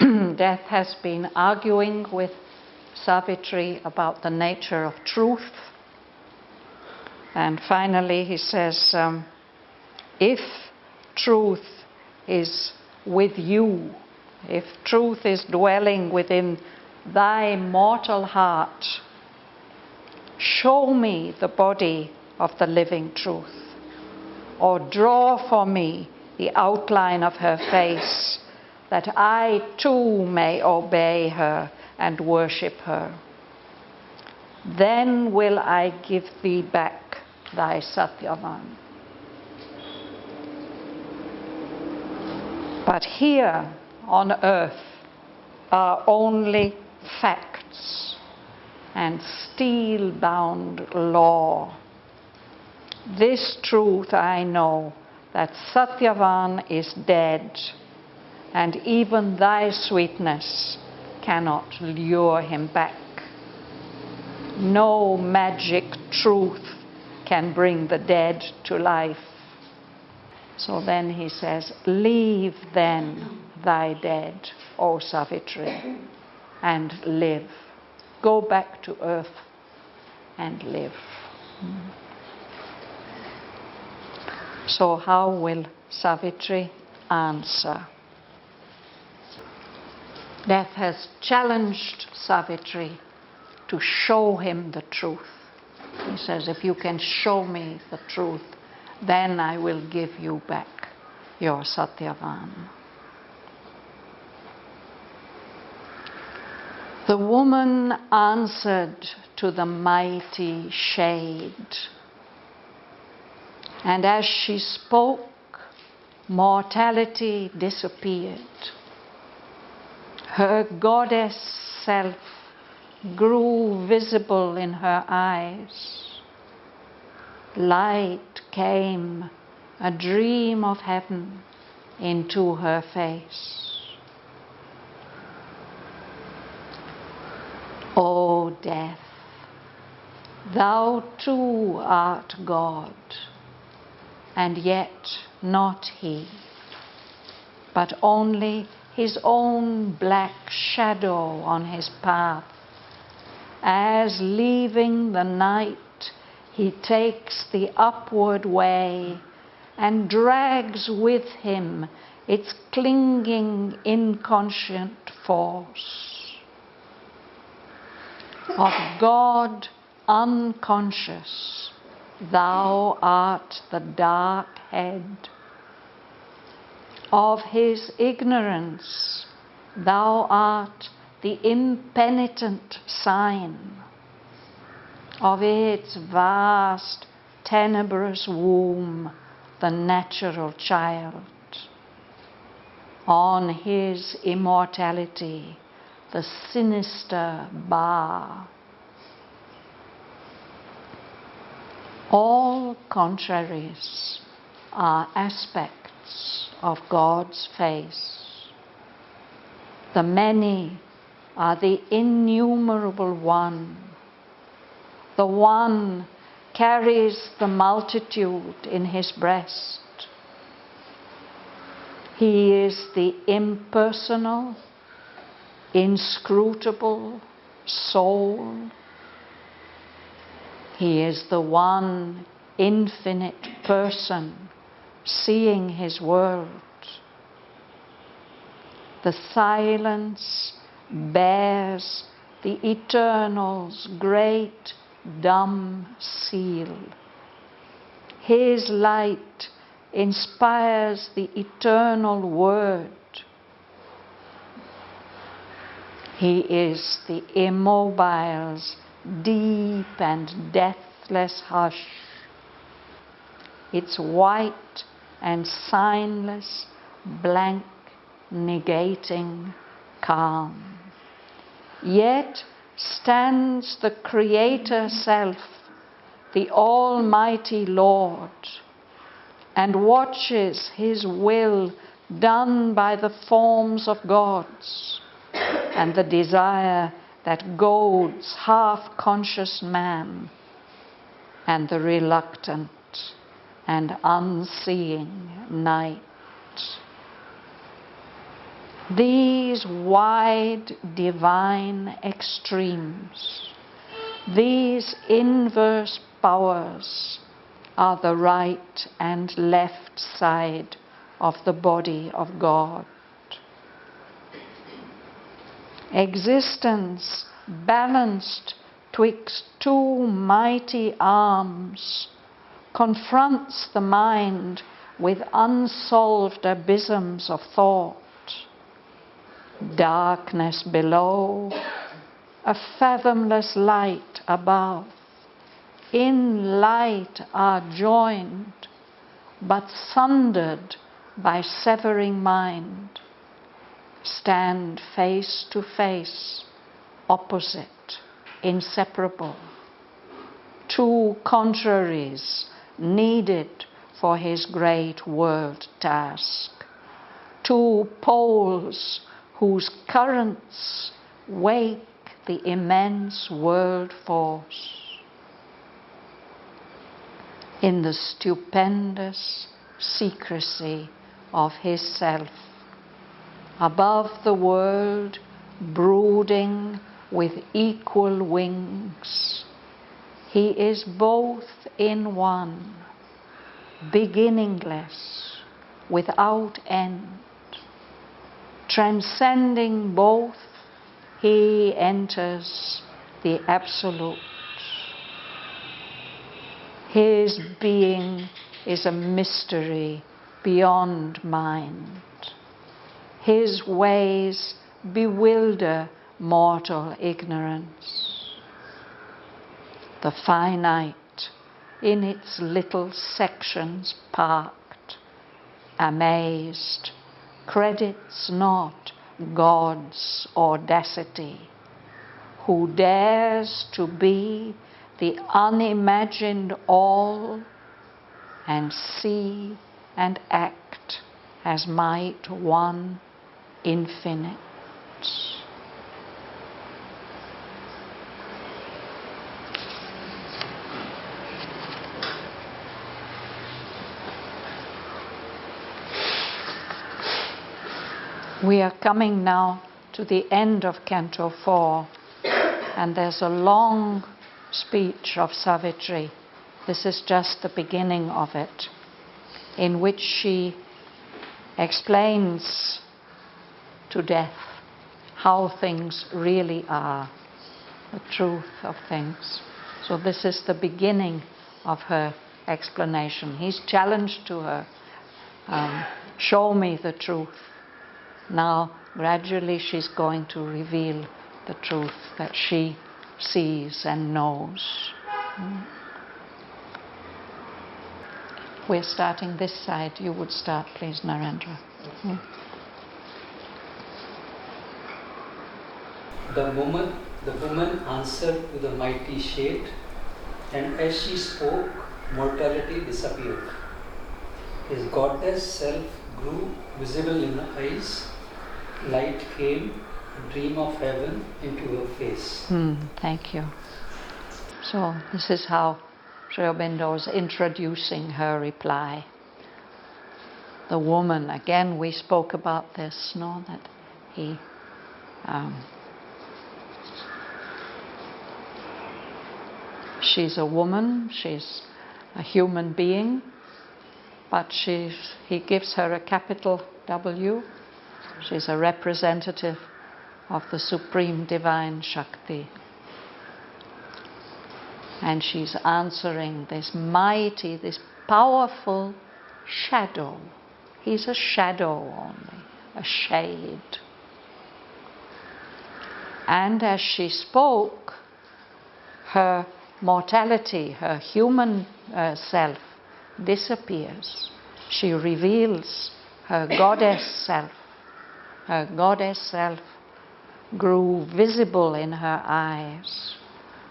Death has been arguing with Savitri about the nature of truth. And finally he says, if truth is with you, if truth is dwelling within thy mortal heart, show me the body of the living truth, or draw for me the outline of her face, that I too may obey her and worship her. Then will I give thee back thy Shraddhavan. But here on earth are only facts and steel-bound law. This truth I know, that Shraddhavan is dead, and even thy sweetness cannot lure him back. No magic truth can bring the dead to life. So then he says, leave then thy dead, O Savitri, and live. Go back to earth and live. So how will Savitri answer? Death has challenged Savitri to show him the truth. He says, if you can show me the truth, then I will give you back your Shraddhavan. The woman answered to the mighty shade, and as she spoke, mortality disappeared. Her goddess self grew visible in her eyes. Light came, a dream of heaven, into her face. O death, thou too art God, and yet not he, but only his own black shadow on his path, as leaving the night he takes the upward way and drags with him its clinging inconscient force. Of God unconscious, thou art the dark head. Of his ignorance, thou art the impenitent sign. Of its vast, tenebrous womb, the natural child. On his immortality, the sinister bar. All contraries are aspects of God's face. The many are the innumerable one. The one carries the multitude in his breast. He is the impersonal, inscrutable soul. He is the one infinite person seeing his world. The silence bears the eternal's great dumb seal. His light inspires the eternal word. He is the immobile's deep and deathless hush. Its white and signless, blank, negating calm. Yet stands the Creator Self, the Almighty Lord, and watches his will done by the forms of gods, and the desire that goads half-conscious man, and the reluctant and unseeing night. These wide divine extremes, these inverse powers, are the right and left side of the body of God. Existence balanced twixt two mighty arms confronts the mind with unsolved abysms of thought. Darkness below, a fathomless light above. In light are joined, but sundered by severing mind. Stand face to face, opposite, inseparable. Two contraries needed for his great world task. Two poles whose currents wake the immense world force. In the stupendous secrecy of his self, above the world, brooding with equal wings, he is both in one, beginningless, without end. Transcending both, he enters the absolute. His being is a mystery beyond mind. His ways bewilder mortal ignorance. The finite, in its little sections parked, amazed, credits not God's audacity, who dares to be the unimagined all and see and act as might one infinite. We are coming now to the end of Canto 4, and there's a long speech of Savitri. This is just the beginning of it, in which she explains to Death how things really are, the truth of things. So this is the beginning of her explanation. He's challenged to her, show me the truth. Now, gradually she's going to reveal the truth that she sees and knows. We're starting this side. You would start, please, Narendra. The woman answered with a mighty shade, and as she spoke, mortality disappeared. His goddess self grew visible in her eyes. Light came, a dream of heaven, into her face. Thank you. So this is how Sri Aurobindo is introducing her reply. The woman, again we spoke about this, no? That he she's a woman, she's a human being, but he gives her a capital W. She's a representative of the Supreme Divine Shakti. And she's answering this mighty, this powerful shadow. He's a shadow only, a shade. And as she spoke, her mortality, her human self disappears. She reveals her goddess self. Her goddess self grew visible in her eyes,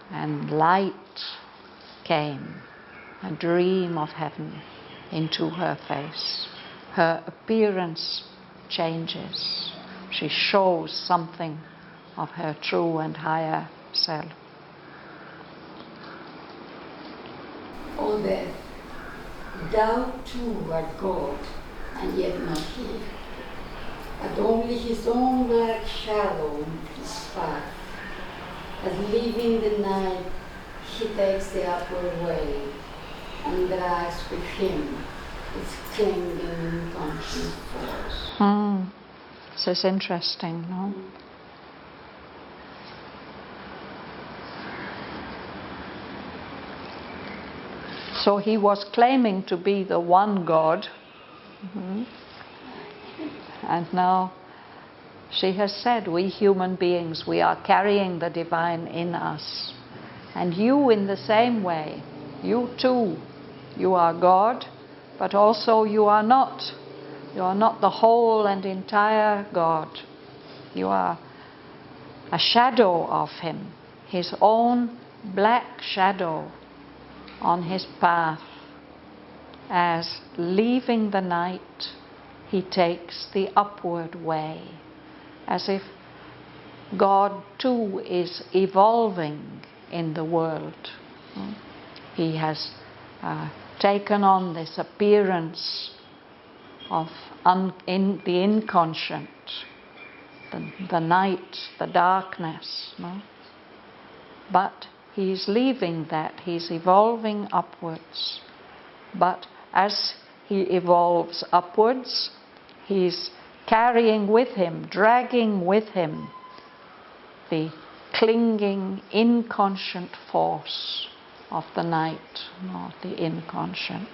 and light came, a dream of heaven, into her face. Her appearance changes. She shows something of her true and higher self. O Death, thou too art God, and yet not here. but only his own black shadow in his path. As leaving the night, he takes the upward way and drags with him its clinging unconscious force. This is interesting, no? So he was claiming to be the one God, and now she has said, we human beings, we are carrying the divine in us. And you in the same way, you too, you are God, but also you are not. You are not the whole and entire God. You are a shadow of him, his own black shadow on his path. As leaving the night, he takes the upward way. As if God too is evolving in the world. He has taken on this appearance of in the inconscient, the night, the darkness. No? But he's leaving that, he's evolving upwards. But as he evolves upwards, he's carrying with him, dragging with him the clinging, inconscient force of the night, not the inconscient.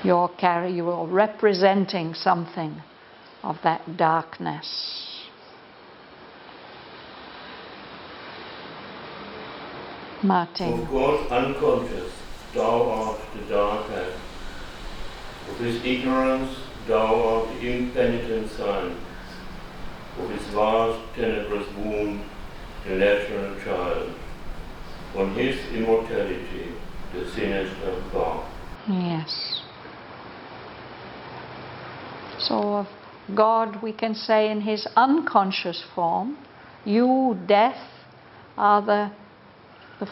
You're representing something of that darkness. Martin. Of God unconscious, thou art the dark hand. Of his ignorance, thou art the impenitent sign. Of his vast, tenebrous womb, the natural child. On his immortality, the sinister bar. Yes. So of God we can say in his unconscious form, you, death, are the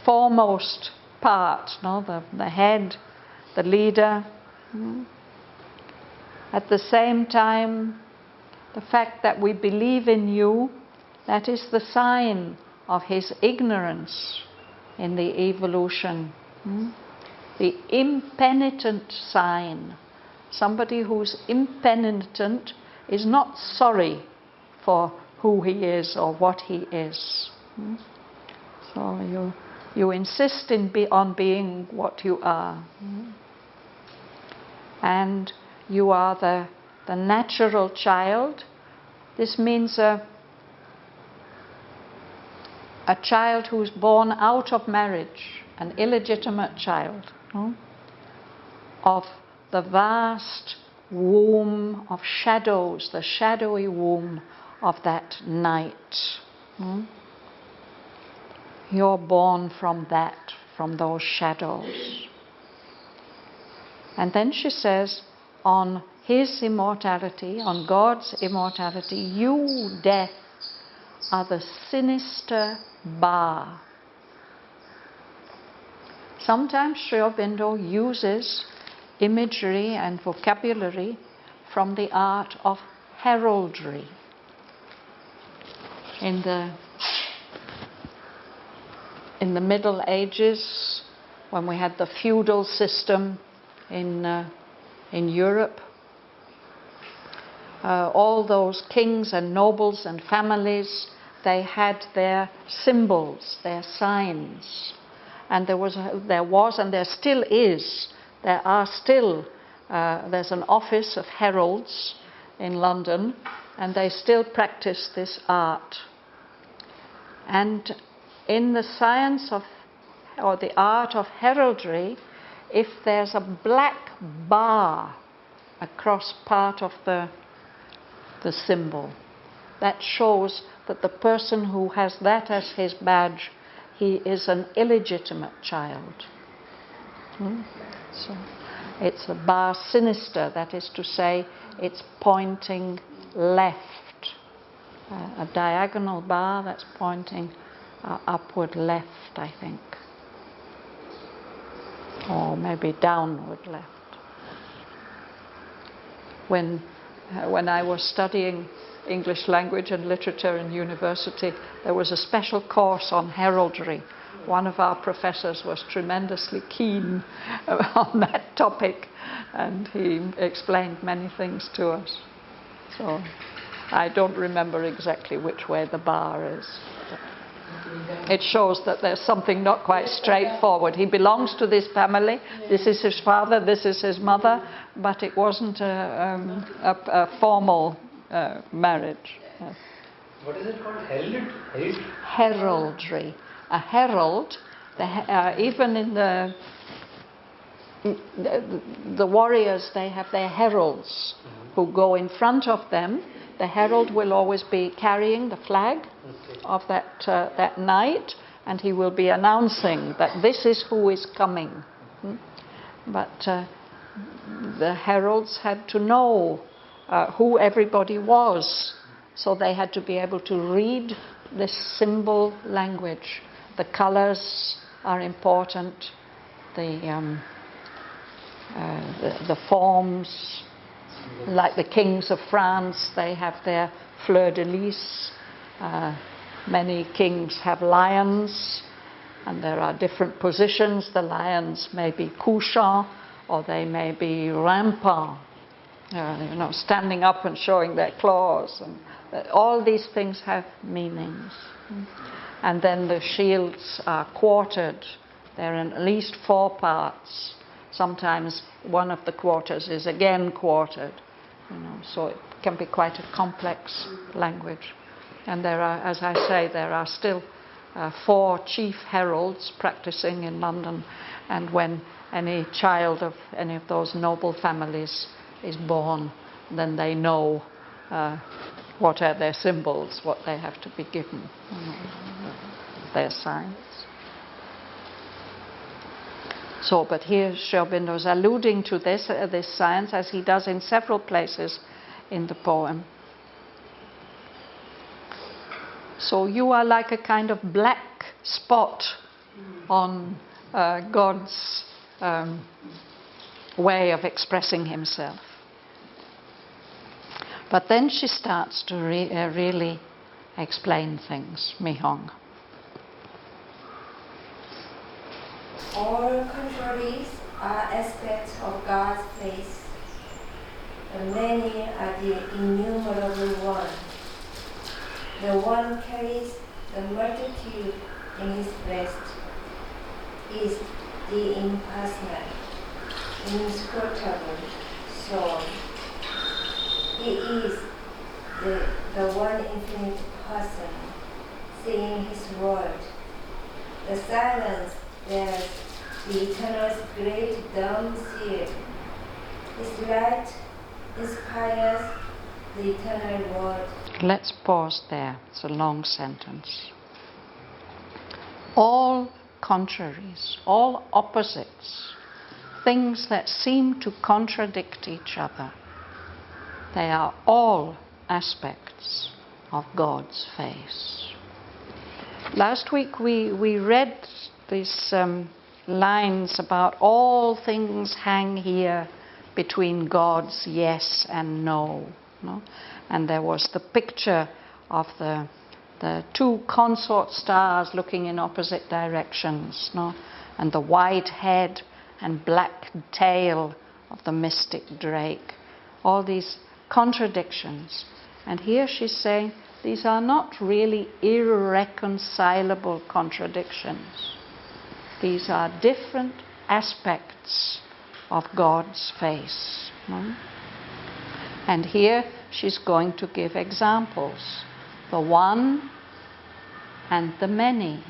foremost part, no? The head, the leader. At the same time, the fact that we believe in you, that is the sign of his ignorance in the evolution. The impenitent sign. Somebody who's impenitent is not sorry for who he is or what he is. So you insist on being what you are. And you are the natural child. This means a child who's born out of marriage, an illegitimate child, of the vast womb of shadows, the shadowy womb of that night. You're born from that, from those shadows. And then she says, on his immortality, on God's immortality, you, death, are the sinister bar. Sometimes Sri Aurobindo uses imagery and vocabulary from the art of heraldry. In the Middle Ages, when we had the feudal system in Europe, all those kings and nobles and families, they had their symbols, their signs. And there was and there still is, there's an office of heralds in London, and they still practice this art. And in the science of, or the art of heraldry, if there's a black bar across part of the symbol, that shows that the person who has that as his badge, he is an illegitimate child. So it's a bar sinister, that is to say, it's pointing left. A diagonal bar that's pointing upward left, I think. Or maybe downward left. When when I was studying English language and literature in university, there was a special course on heraldry. One of our professors was tremendously keen on that topic, and he explained many things to us. So I don't remember exactly which way the bar is. It shows that there's something not quite straightforward. He belongs to this family. This is his father, this is his mother, but it wasn't a formal marriage. Yes. What is it called? Herald? Heraldry. A herald, even in the warriors, they have their heralds who go in front of them. The herald will always be carrying the flag of that night, and he will be announcing that this is who is coming. But the heralds had to know who everybody was, so they had to be able to read this symbol language. The colors are important, the forms, like the kings of France, they have their fleur-de-lis. Many kings have lions, and there are different positions. The lions may be couchant, or they may be rampant, standing up and showing their claws. And all these things have meanings. And then the shields are quartered. They're in at least 4 parts. Sometimes one of the quarters is again quartered. So it can be quite a complex language. And there are, as I say, there are still 4 chief heralds practicing in London. And when any child of any of those noble families is born, then they know what are their symbols, what they have to be given, their signs. So, but here Sri Aurobindo is alluding to this science, as he does in several places in the poem. So you are like a kind of black spot on God's way of expressing himself. But then she starts to really explain things, Mihong. All contraries are aspects of God's face. The many are the innumerable one. The one carries the multitude in his breast, is the impersonal, inscrutable soul. He is the one infinite person, saying his word. The silence bears the eternal's great dumb seal. His light inspires the eternal word. Let's pause there. It's a long sentence. All contraries, all opposites, things that seem to contradict each other, they are all aspects of God's face. Last week we read these lines about all things hang here between God's yes and no. And there was the picture of the 2 consort stars looking in opposite directions, and the white head and black tail of the mystic drake. All these contradictions. And here she's saying these are not really irreconcilable contradictions. These are different aspects of God's face. And here she's going to give examples. The one and the many.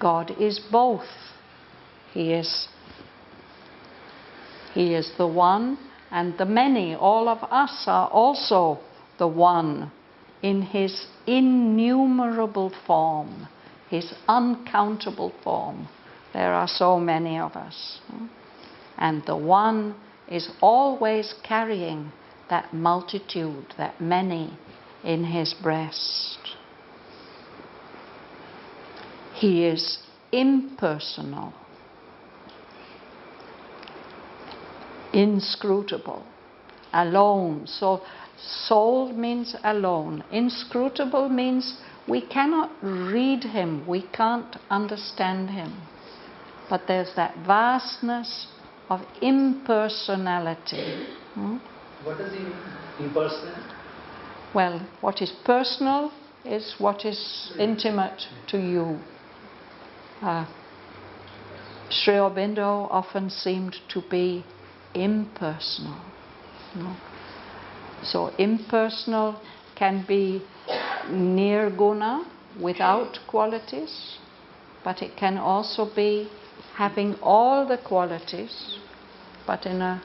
God is both. He is the one and the many. All of us are also the one in his innumerable form, his uncountable form. There are so many of us. And the one is always carrying that multitude, that many, in his breast. He is impersonal, inscrutable, alone. So Soul means alone. Inscrutable means we cannot read him, we can't understand him. But there's that vastness of impersonality. What does he mean? Impersonal? Well, what is personal is what is intimate to you. Sri Aurobindo often seemed to be impersonal. So impersonal can be nirguna, without qualities, but it can also be having all the qualities, but in a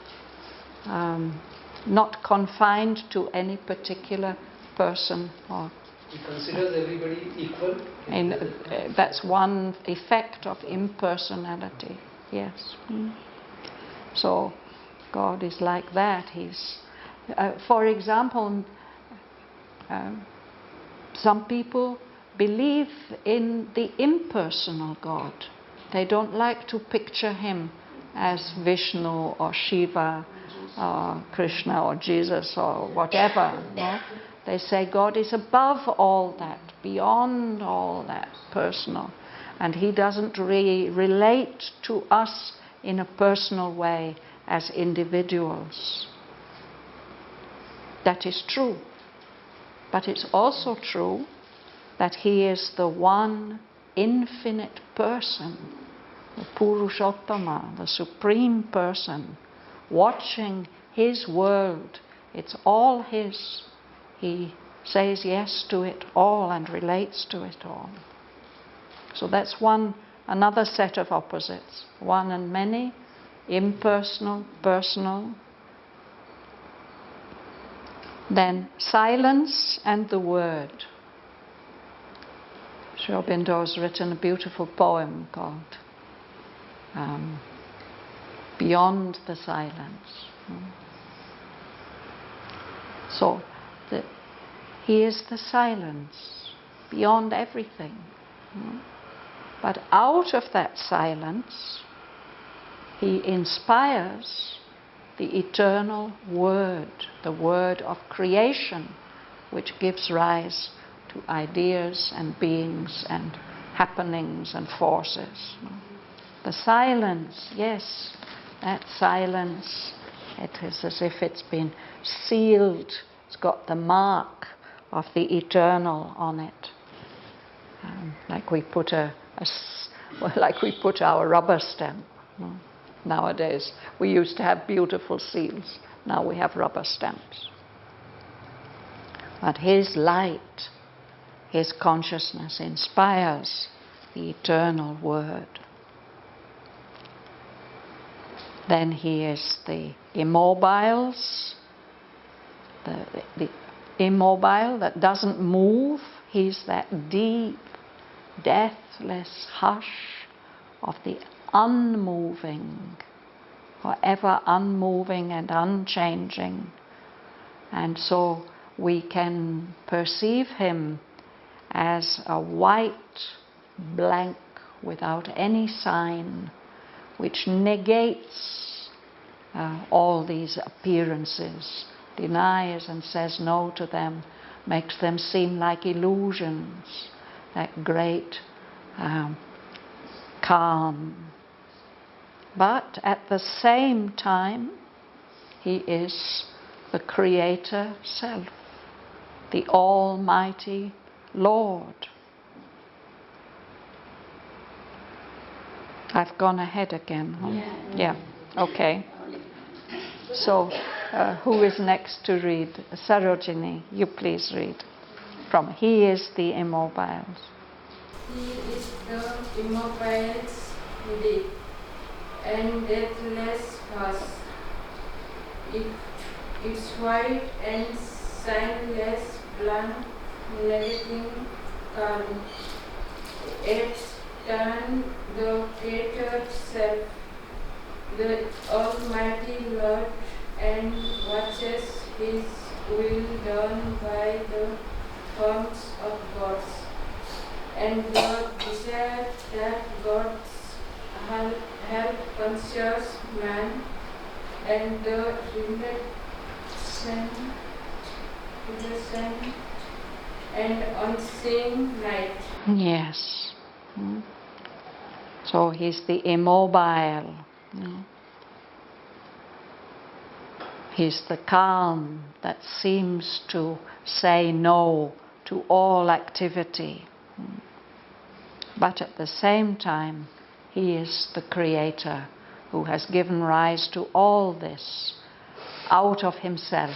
not confined to any particular person. Or He considers everybody equal. that's one effect of impersonality. Yes. So God is like that. He's, for example, some people believe in the impersonal God. They don't like to picture him as Vishnu or Shiva or Krishna or Jesus or whatever. No? They say God is above all that, beyond all that, personal. And he doesn't really relate to us in a personal way as individuals. That is true. But it's also true that he is the one infinite person, the Purushottama, the supreme person, watching his world. It's all his. He says yes to it all and relates to it all. So that's another set of opposites. One and many, impersonal, personal. Then silence and the word. Sri Aurobindo has written a beautiful poem called Beyond the Silence. So he is the silence, beyond everything. But out of that silence, he inspires the eternal word, the word of creation, which gives rise to ideas and beings and happenings and forces. The silence, yes, that silence, it is as if it's been sealed. It's got the mark of the eternal on it, like we put our rubber stamp. Nowadays, we used to have beautiful seals. Now we have rubber stamps. But his light, his consciousness inspires the eternal word. Then he is the immobiles, the immobile that doesn't move. He's that deep, deathless hush of the unmoving, forever unmoving and unchanging. And so we can perceive him as a white blank without any sign, which negates all these appearances, denies and says no to them, makes them seem like illusions, that great calm. But at the same time, he is the Creator Self, the Almighty Lord. I've gone ahead again. Huh? Yeah. Okay. So, who is next to read? Sarojini, you please read. From He is the Immobiles. He is the immobile's deep and deathless hush. Its white and signless blank, negating calm. Its turn the Creator Self, the Almighty Lord, and watches His will done by the forms of gods. And the desire that God's help conscious man and the relation to the sun and unseen night. Yes. Mm. So he's the immobile. Mm. He's the calm that seems to say no to all activity. Mm. But at the same time, he is the creator who has given rise to all this out of himself.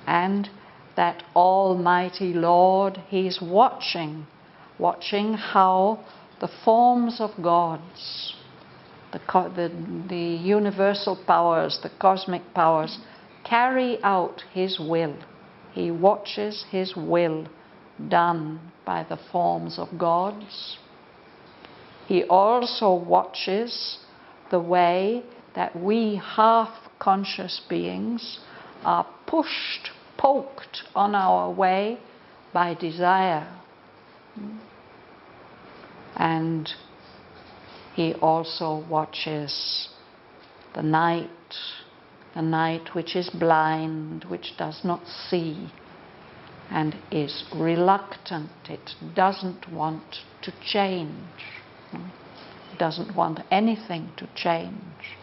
And that Almighty Lord, he's watching how the forms of gods, the universal powers, the cosmic powers, carry out his will. He watches his will done by the forms of gods. He also watches the way that we half-conscious beings are poked on our way by desire. And he also watches the night which is blind, which does not see, and is reluctant. It doesn't want to change. It doesn't want anything to change,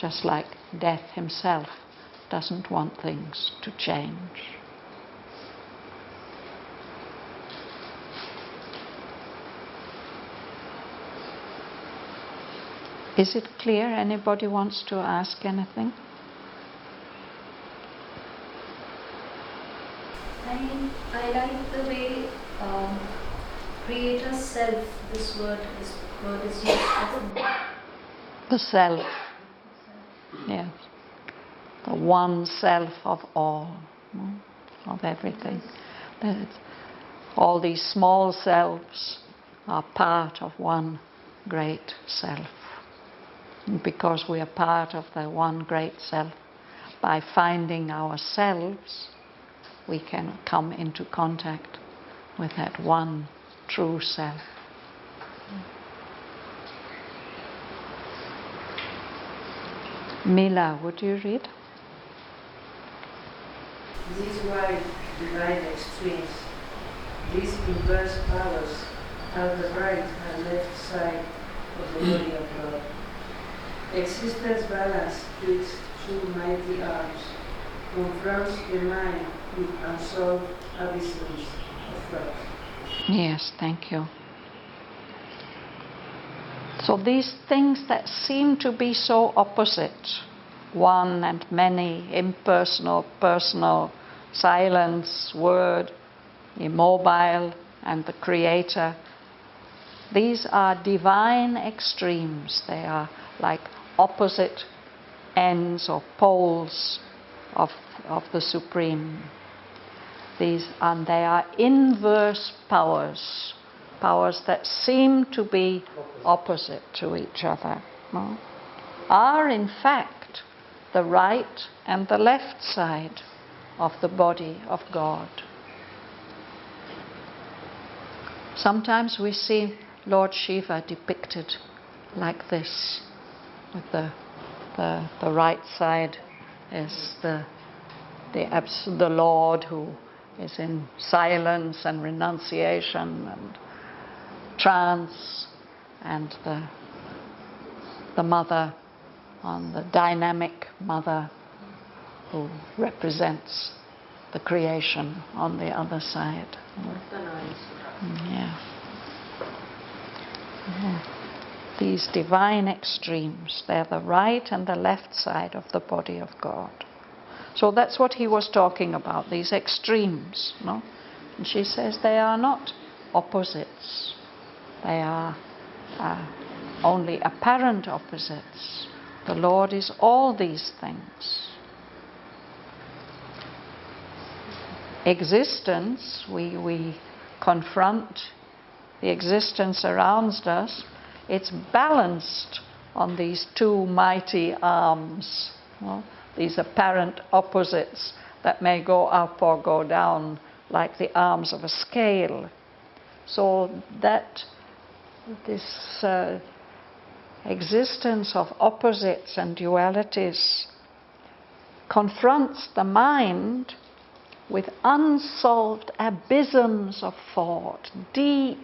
just like Death himself doesn't want things to change. Is it clear? Anybody wants to ask anything? I like the way creator self, this word is used often. The self. Yes. The one self of all, of everything. All these small selves are part of one great self. And because we are part of the one great self, by finding ourselves, we can come into contact with that one true self. Mila, would you read? These wide divine extremes, these inverse powers, are the right and left side of the body of God. Existence balance twixt two mighty arms, confronts the mind with unsolved abysses of thought. Yes, thank you. So these things that seem to be so opposite, one and many, impersonal, personal, silence, word, immobile, and the creator, these are divine extremes. They are like opposite ends or poles of the Supreme. They are inverse powers, powers that seem to be opposite to each other, are in fact the right and the left side of the body of God. Sometimes we see Lord Shiva depicted like this, with the right side is the Lord who is in silence and renunciation and trance, and the mother, on the dynamic mother who represents the creation on the other side. Yeah. These divine extremes, they're the right and the left side of the body of God. So that's what he was talking about, these extremes. No? And she says they are not opposites. They are only apparent opposites. The Lord is all these things. Existence, we confront the existence around us, it's balanced on these two mighty arms. Well, these apparent opposites that may go up or go down like the arms of a scale. So that this existence of opposites and dualities confronts the mind with unsolved abysms of thought, deep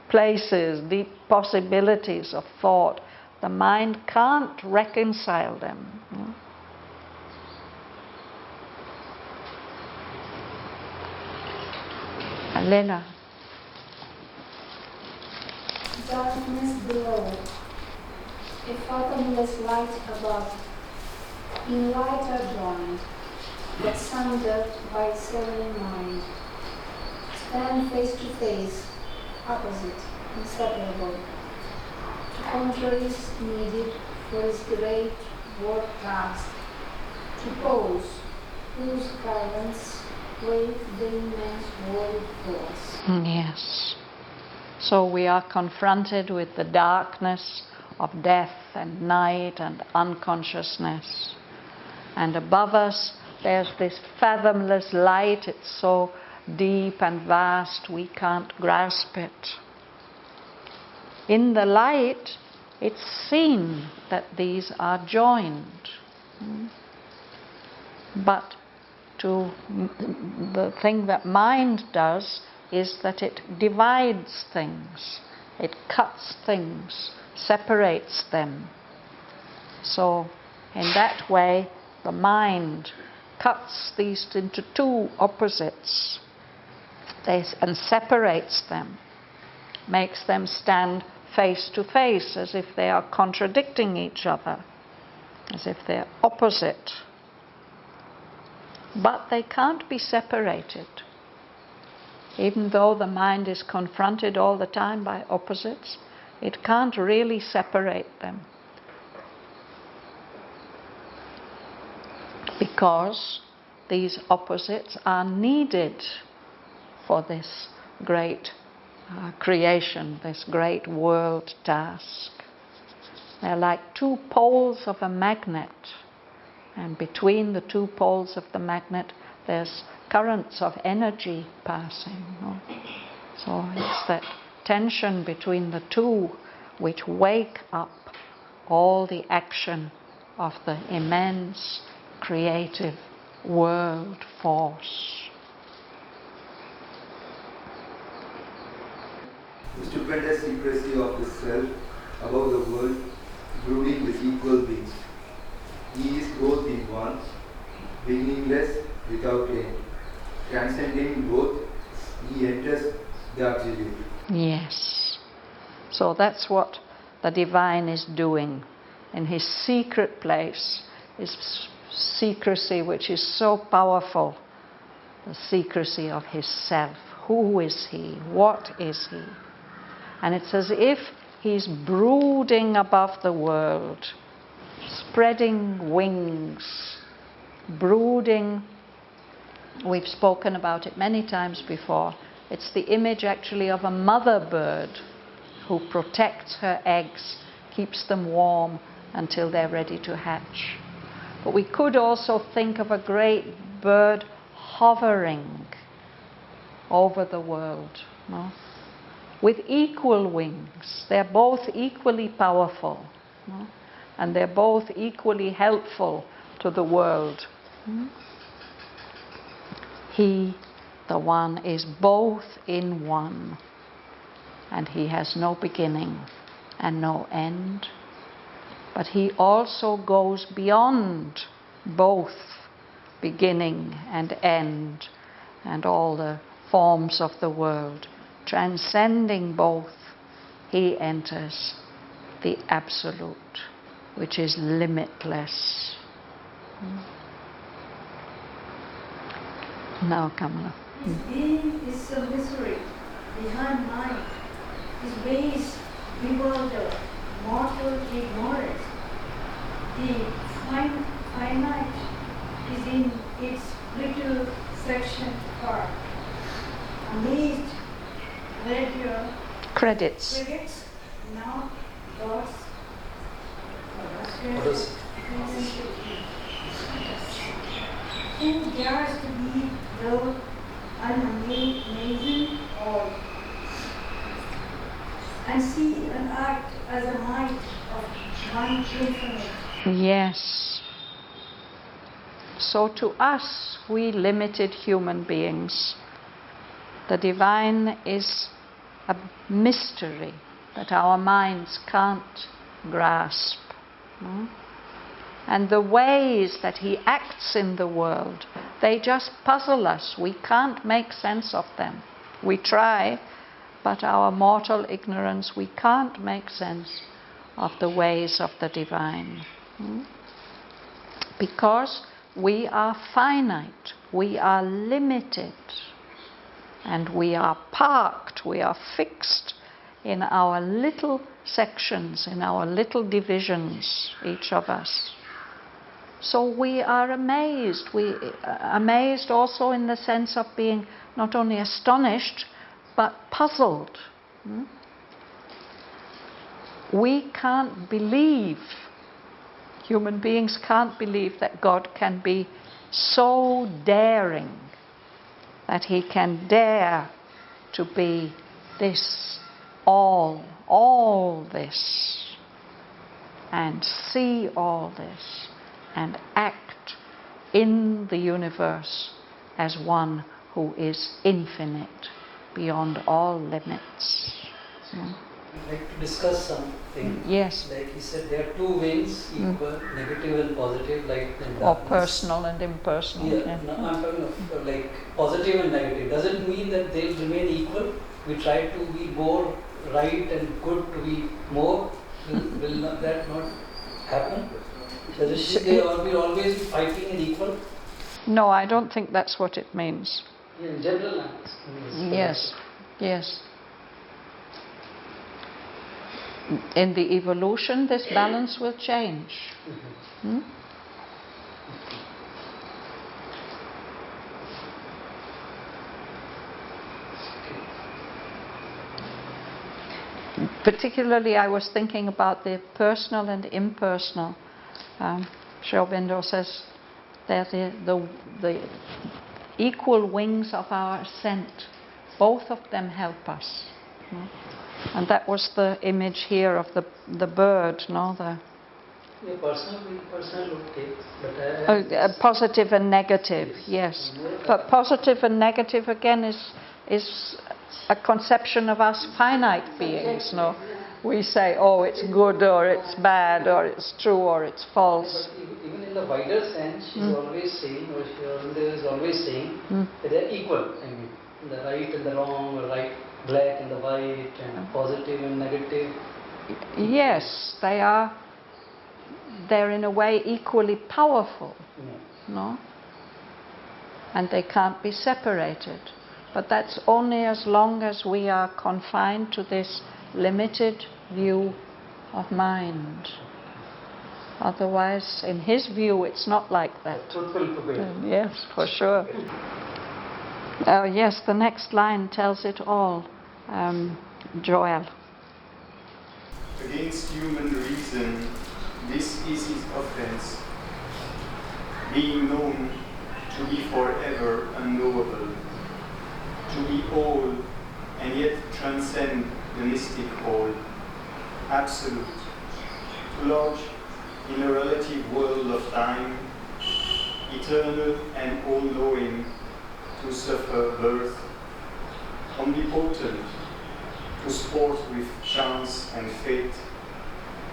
places, deep possibilities of thought. The mind can't reconcile them. Elena. Darkness below, a fathomless light above, in light are joined, but sundered by severing mind. Stand face to face, opposite, inseparable. Contraries needed for his great work task, to pose, whose guidance wave the immense world force. Yes. So we are confronted with the darkness of death and night and unconsciousness. And above us there's this fathomless light. It's so deep and vast we can't grasp it. In the light it's seen that these are joined. But the thing that mind does is that it divides things, it cuts things, separates them. So in that way the mind cuts these into two opposites and separates them, makes them stand face to face as if they are contradicting each other, as if they're opposite. But they can't be separated. Even though the mind is confronted all the time by opposites, it can't really separate them. Because these opposites are needed for this great creation, this great world task. They're like two poles of a magnet, and between the two poles of the magnet there's currents of energy passing. So it's that tension between the two which wake up all the action of the immense creative world force. The stupendous secrecy of the self above the world, brooding with equal wings. He is both in one, beginningless without end. Transcending both, he enters the absolute. Yes. So that's what the divine is doing in his secret place, his secrecy which is so powerful, the secrecy of his self. Who is he? What is he? And it's as if he's brooding above the world, spreading wings, brooding. We've spoken about it many times before. It's the image actually of a mother bird who protects her eggs, keeps them warm until they're ready to hatch. But we could also think of a great bird hovering over the world, no? With equal wings. They're both equally powerful, no? And they're both equally helpful to the world. He, the one, is both in one, and he has no beginning and no end. But he also goes beyond both beginning and end and all the forms of the world. Transcending both, he enters the absolute, which is limitless. Now, Kamala. His being is illusory, behind mind. His ways bewilder, mortal ignorance. The finite is in its little section part. Amazed, read your Credits. now God's who dares to be though unamazing all, and see and act as a might of one infinite. Yes. So So to us, we limited human beings, the divine is a mystery that our minds can't grasp. And the ways that he acts in the world, they just puzzle us. We can't make sense of them. We try, but our mortal ignorance, we can't make sense of the ways of the divine. Because we are finite, we are limited, and we are parked, we are fixed in our little sections, in our little divisions, each of us. So we are amazed. Amazed also in the sense of being not only astonished, but puzzled. We can't believe, human beings can't believe that God can be so daring, that he can dare to be this, all this, and see all this, and act in the universe as one who is infinite, beyond all limits. I'd like to discuss something. Yes. Like he said, there are two wings, equal, negative and positive, light and darkness. Or personal and impersonal. Yeah, no, I'm talking of like positive and negative. Does it mean that they'll remain equal? We try to be more right and good to be more. Will that not happen? Does it will always be fighting and equal? No, I don't think that's what it means. Yeah, in general, Yes. In the evolution, this balance will change. Particularly, I was thinking about the personal and impersonal. Sri Aurobindo says they're the equal wings of our ascent. Both of them help us. And that was the image here of the bird, no? Personal okay. Positive and negative, yes. But positive and negative again is a conception of us finite beings, no? We say, oh, it's good or it's bad or it's true or it's false. But even in the wider sense, she's always saying, or Aurobindo is always saying, that they're equal. I mean, the right and the wrong, or right, black and the white, and positive and negative. Yes, they are. They're in a way equally powerful, no? And they can't be separated. But that's only as long as we are confined to this limited view of mind. Otherwise, in his view, it's not like that. Yes, for sure. Yes, the next line tells it all. Joel. Against human reason, this is his offense, being known to be forever unknowable, to be all and yet transcend the mystic whole, absolute, to lodge in a relative world of time, eternal and all-knowing, to suffer birth, omnipotent, to sport with chance and fate,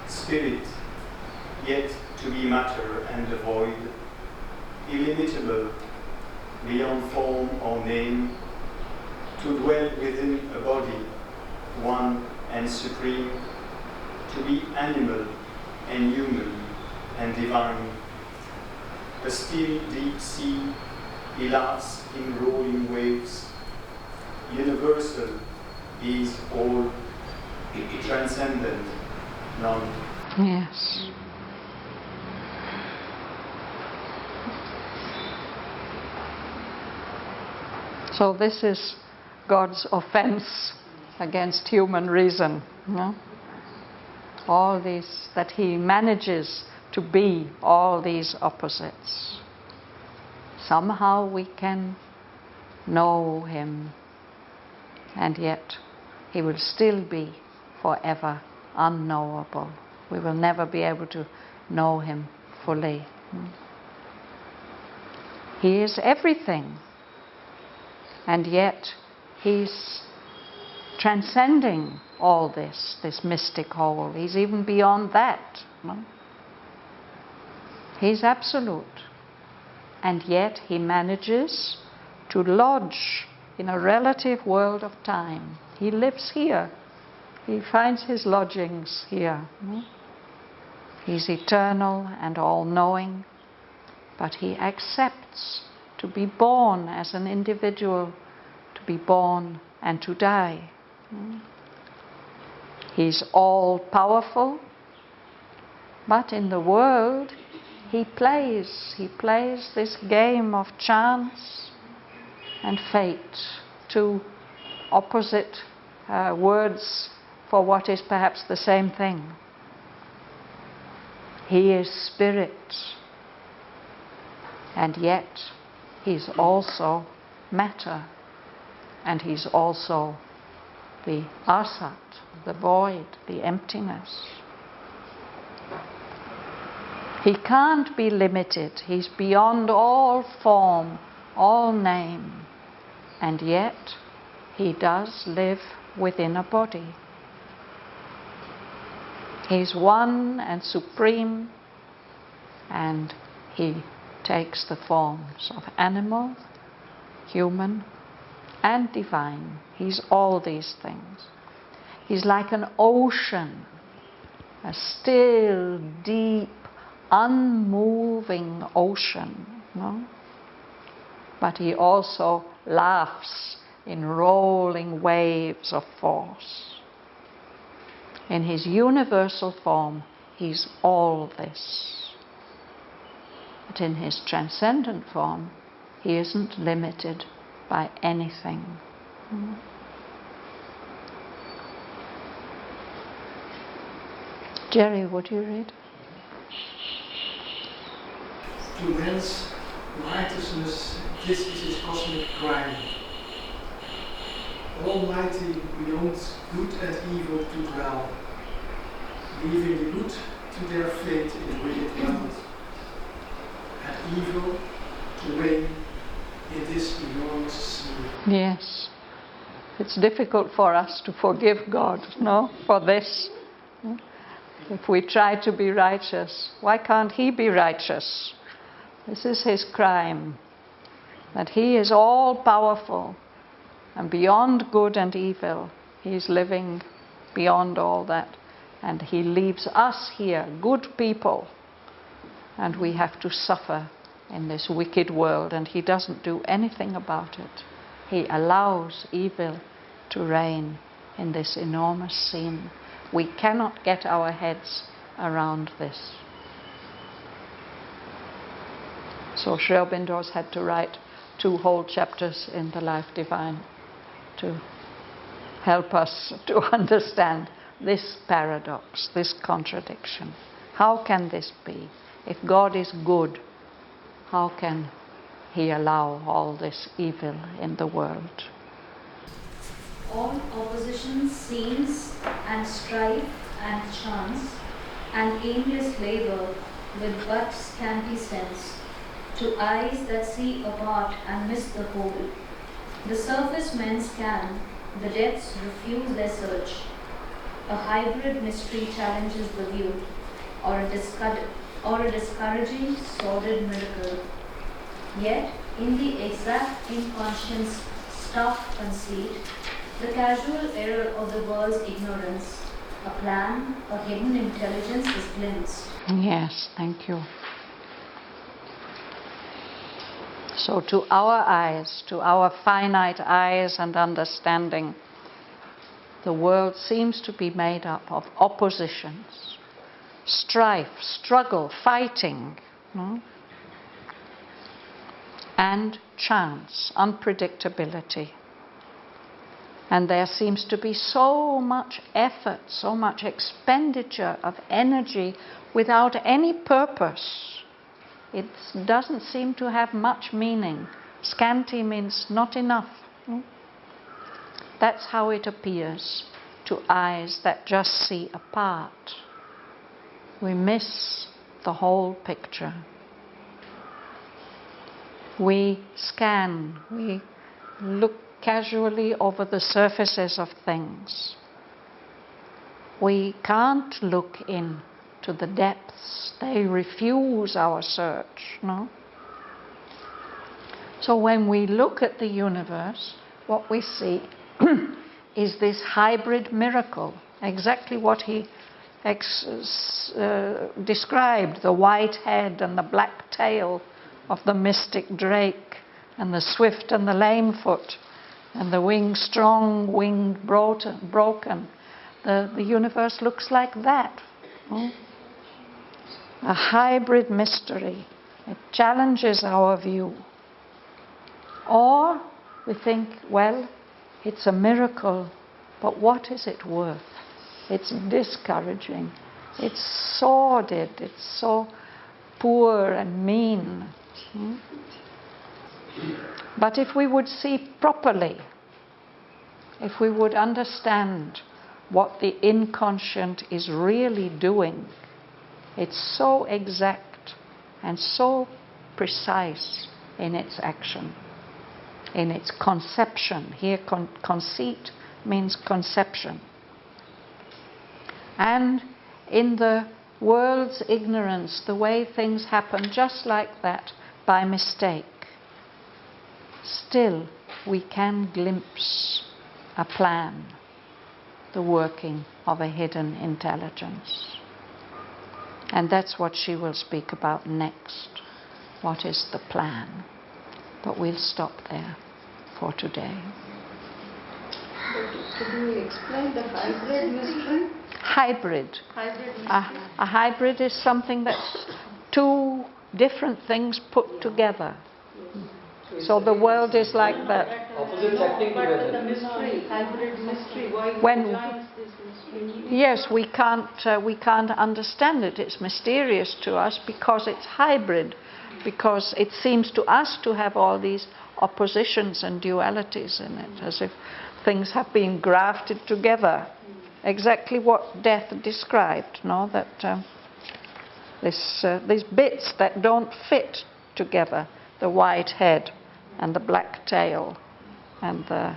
spirit, yet to be matter and the void, illimitable, beyond form or name, to dwell within a body, one and supreme, to be animal and human and divine, a still deep sea, he laughs in rolling waves, universal, is all, transcendent, none. Yes. So this is God's offense against human reason. No? All these, that he manages to be all these opposites. Somehow we can know him, and yet he will still be forever unknowable. We will never be able to know him fully. He is everything. And yet he's transcending all this mystic whole. He's even beyond that. No? He's absolute. And yet he manages to lodge in a relative world of time. He lives here. He finds his lodgings here. No? He's eternal and all-knowing, but he accepts to be born as an individual, to be born and to die. He's all-powerful, but in the world he plays this game of chance and fate, two opposite words for what is perhaps the same thing. He is spirit, and yet he's also matter, and he's also the asat, the void, the emptiness. He can't be limited. He's beyond all form, all name, and yet he does live within a body. He's one and supreme, and he takes the forms of animal, human, and divine. He's all these things. He's like an ocean, a still, deep, unmoving ocean. No? But he also laughs in rolling waves of force. In his universal form, he's all this. But in his transcendent form, he isn't limited by anything. Jerry, would you read? To man's righteousness, this is his cosmic crime. Almighty beyond good and evil to dwell, leaving the good to their fate in the wicked world, and evil to reign in this enormous sea. Yes. It's difficult for us to forgive God, no, for this. If we try to be righteous, why can't he be righteous? This is his crime, that he is all-powerful and beyond good and evil. He's living beyond all that. And he leaves us here, good people, and we have to suffer in this wicked world, and he doesn't do anything about it. He allows evil to reign in this enormous scene. We cannot get our heads around this. So Sri Aurobindo's had to write 2 whole chapters in the Life Divine to help us to understand this paradox, this contradiction. How can this be? If God is good, how can he allow all this evil in the world? All opposition, scenes and strife and chance and aimless labor with but scanty sense, to eyes that see apart and miss the whole. The surface men scan, the depths refuse their search. A hybrid mystery challenges the view, or a discouraging, sordid miracle. Yet, in the exact inconscience stuff conceit, the casual error of the world's ignorance, a plan, a hidden intelligence is glimpsed. Yes, thank you. So to our eyes, to our finite eyes and understanding, the world seems to be made up of oppositions, strife, struggle, fighting, and chance, unpredictability. And there seems to be so much effort, so much expenditure of energy without any purpose. It doesn't seem to have much meaning. Scanty means not enough. That's how it appears to eyes that just see a part. We miss the whole picture. We scan, we look casually over the surfaces of things. We can't look into the depths. They refuse our search, no? So when we look at the universe, what we see is this hybrid miracle, exactly what he described, the white head and the black tail of the mystic drake, and the swift and the lame foot, and the wing strong, wing broken. The universe looks like that. A hybrid mystery. It challenges our view. Or we think, well, it's a miracle, but what is it worth? It's discouraging. It's sordid. It's so poor and mean. But if we would see properly, if we would understand what the inconscient is really doing, it's so exact and so precise in its action, in its conception. Here, conceit means conception. And in the world's ignorance, the way things happen just like that, by mistake, still we can glimpse a plan, the working of a hidden intelligence. And that's what she will speak about next. What is the plan? But we'll stop there for today. Could we explain the hybrid mystery? Hybrid. Hybrid mystery. A hybrid is something that's two different things put together. So the world is like that. Opposites acting together. The mystery, hybrid mystery, why When- joins this mystery? Yes, we can't understand it. It's mysterious to us because it's hybrid, because it seems to us to have all these oppositions and dualities in it, as if things have been grafted together. Exactly what Death described, no? That these bits that don't fit together, the white head and the black tail, and the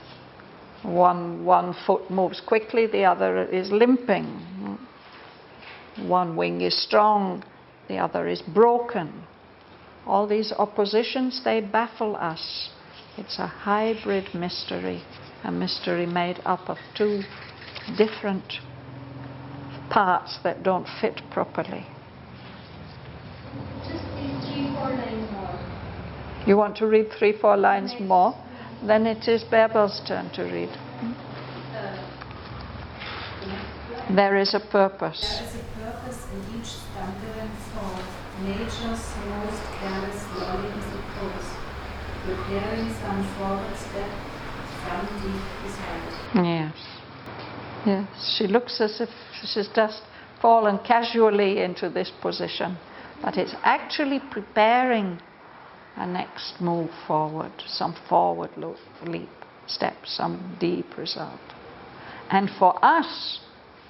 one foot moves quickly, the other is limping. One wing is strong, the other is broken. All these oppositions, they baffle us. It's a hybrid mystery, a mystery made up of two different parts that don't fit properly. Just these 3-4 lines more. You want to read 3-4 lines more? Then it is Bärbel's turn to read. There is a purpose. There is a purpose in each stumbling fall, nature's most careless lolling the coast, preparing some forward step from deep beside. Yes. Yes. She looks as if she's just fallen casually into this position, but it's actually preparing a next move forward, some forward leap, step, some deep result. And for us,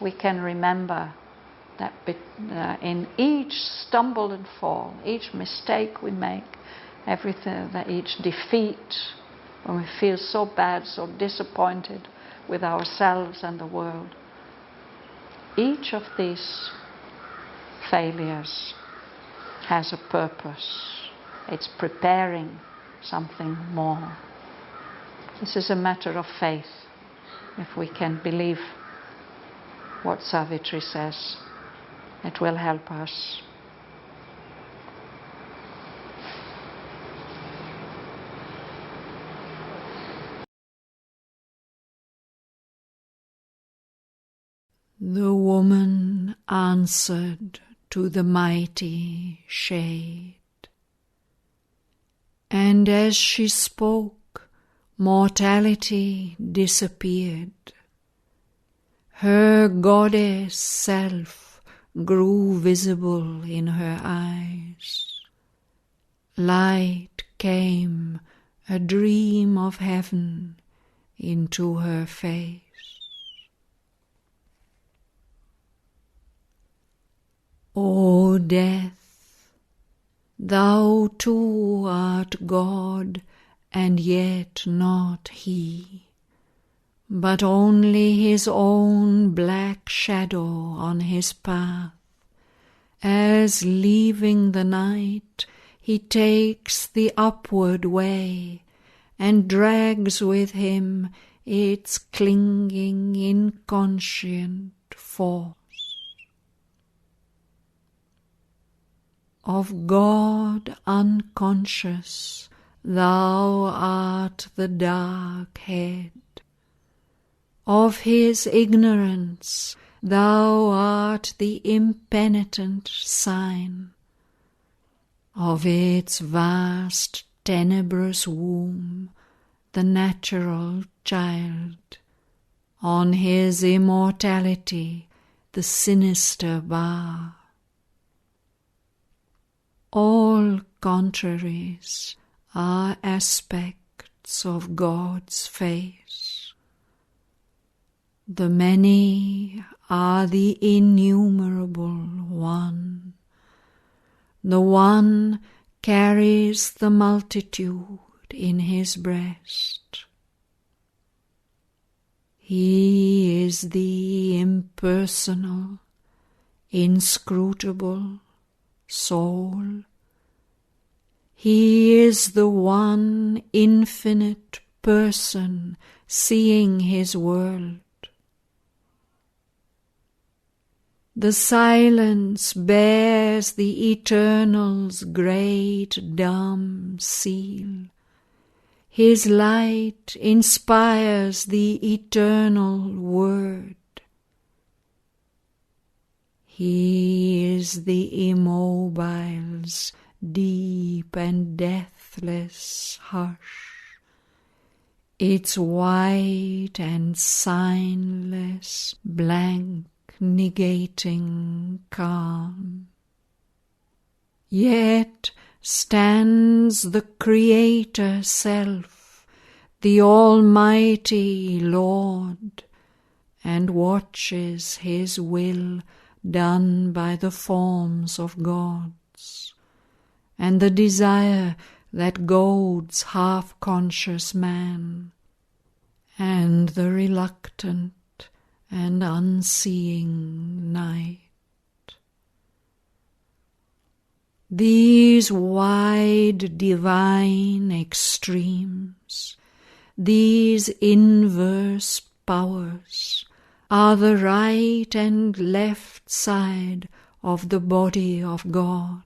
we can remember that in each stumble and fall, each mistake we make, everything, that each defeat, when we feel so bad, so disappointed with ourselves and the world, each of these failures has a purpose. It's preparing something more. This is a matter of faith. If we can believe what Savitri says, it will help us. The woman answered to the mighty shade, and as she spoke, mortality disappeared. Her goddess self grew visible in her eyes. Light came, a dream of heaven, into her face. O death, Thou too art God, and yet not He, but only His own black shadow on His path, as leaving the night He takes the upward way, and drags with Him its clinging inconscient force. Of God unconscious, Thou art the dark head. Of His ignorance, Thou art the impenitent sign. Of its vast tenebrous womb, the natural child. On His immortality, the sinister bar. All contraries are aspects of God's face. The many are the innumerable one. The one carries the multitude in His breast. He is the impersonal, inscrutable soul. He is the one infinite person seeing His world. The silence bears the Eternal's great dumb seal. His light inspires the eternal word. He is the immobile's deep and deathless hush, its white and signless blank negating calm. Yet stands the Creator Self, the Almighty Lord, and watches His will done by the forms of gods, and the desire that goads half-conscious man, and the reluctant and unseeing night. These wide divine extremes, these inverse powers, are the right and left side of the body of God.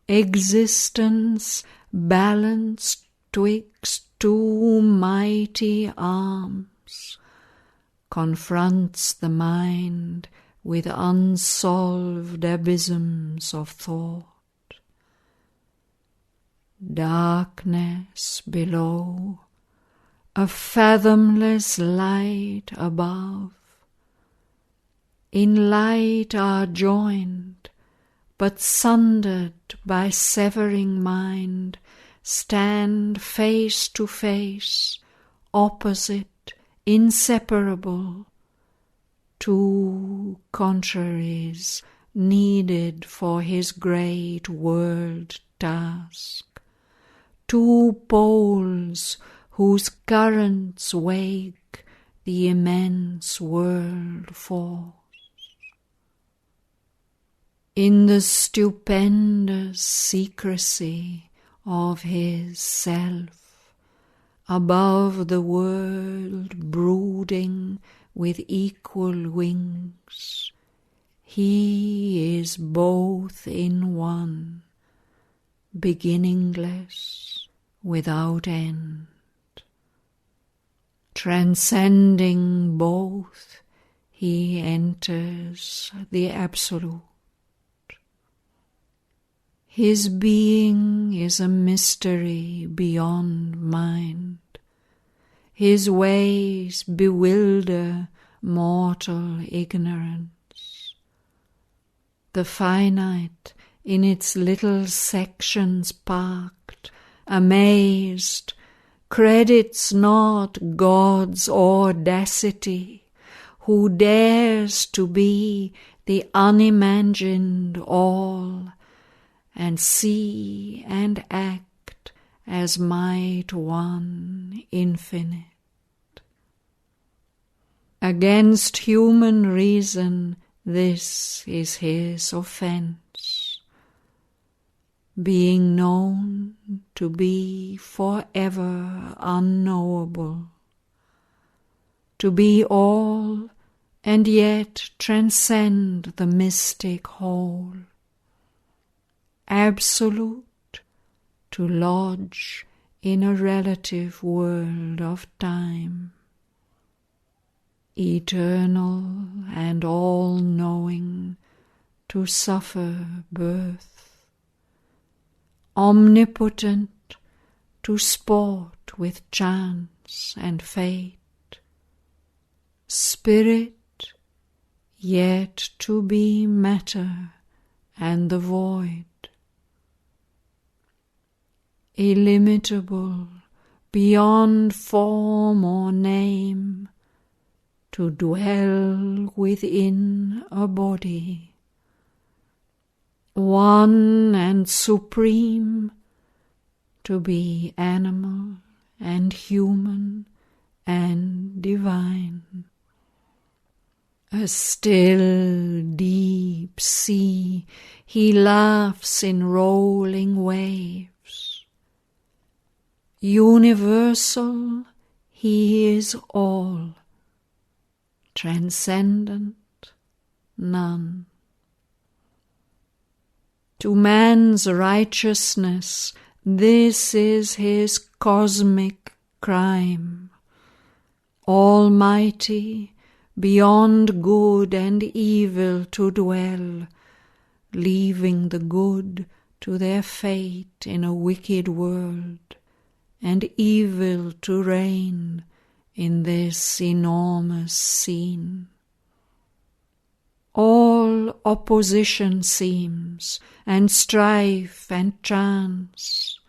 Existence balanced twixt two mighty arms confronts the mind with unsolved abysms of thought. Darkness below, a fathomless light above. In light are joined, but sundered by severing mind, stand face to face, opposite, inseparable, two contraries needed for His great world task, two poles whose currents wake the immense world force. In the stupendous secrecy of His self, above the world brooding with equal wings, He is both in one, beginningless, without end. Transcending both, He enters the Absolute. His being is a mystery beyond mind. His ways bewilder mortal ignorance. The finite, in its little sections parked, amazed, credits not God's audacity, who dares to be the unimagined all, and see and act as might one infinite. Against human reason this is his offence, being known to be forever unknowable, to be all and yet transcend the mystic whole, absolute, to lodge in a relative world of time, eternal and all-knowing, to suffer birth, omnipotent, to sport with chance and fate, spirit, yet to be matter and the void, illimitable, beyond form or name, to dwell within a body, one and supreme, to be animal and human and divine. A still deep sea, he laughs in rolling waves. Universal, he is all, transcendent, none. To man's righteousness, this is his cosmic crime. Almighty, beyond good and evil to dwell, leaving the good to their fate in a wicked world, and evil to reign in this enormous scene. All opposition seems, and strife and chance,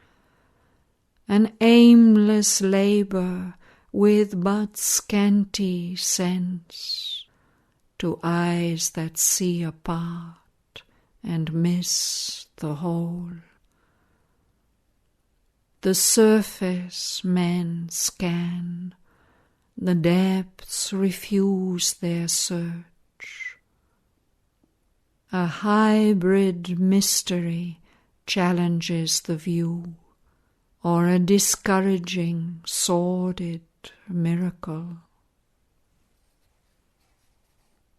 an aimless labour with but scanty sense, to eyes that see apart and miss the whole. The surface men scan, the depths refuse their search. A hybrid mystery challenges the view, or a discouraging, sordid miracle.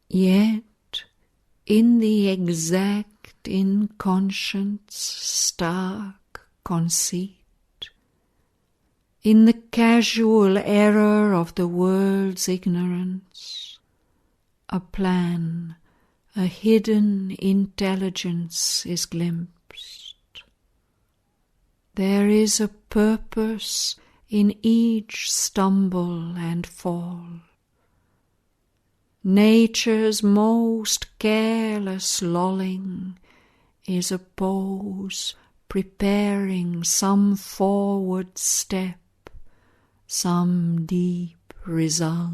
Yet, in the exact inconscience stark conceit, in the casual error of the world's ignorance, a plan, a hidden intelligence is glimpsed. There is a purpose in each stumble and fall. Nature's most careless lolling is a pose preparing some forward step, some deep result.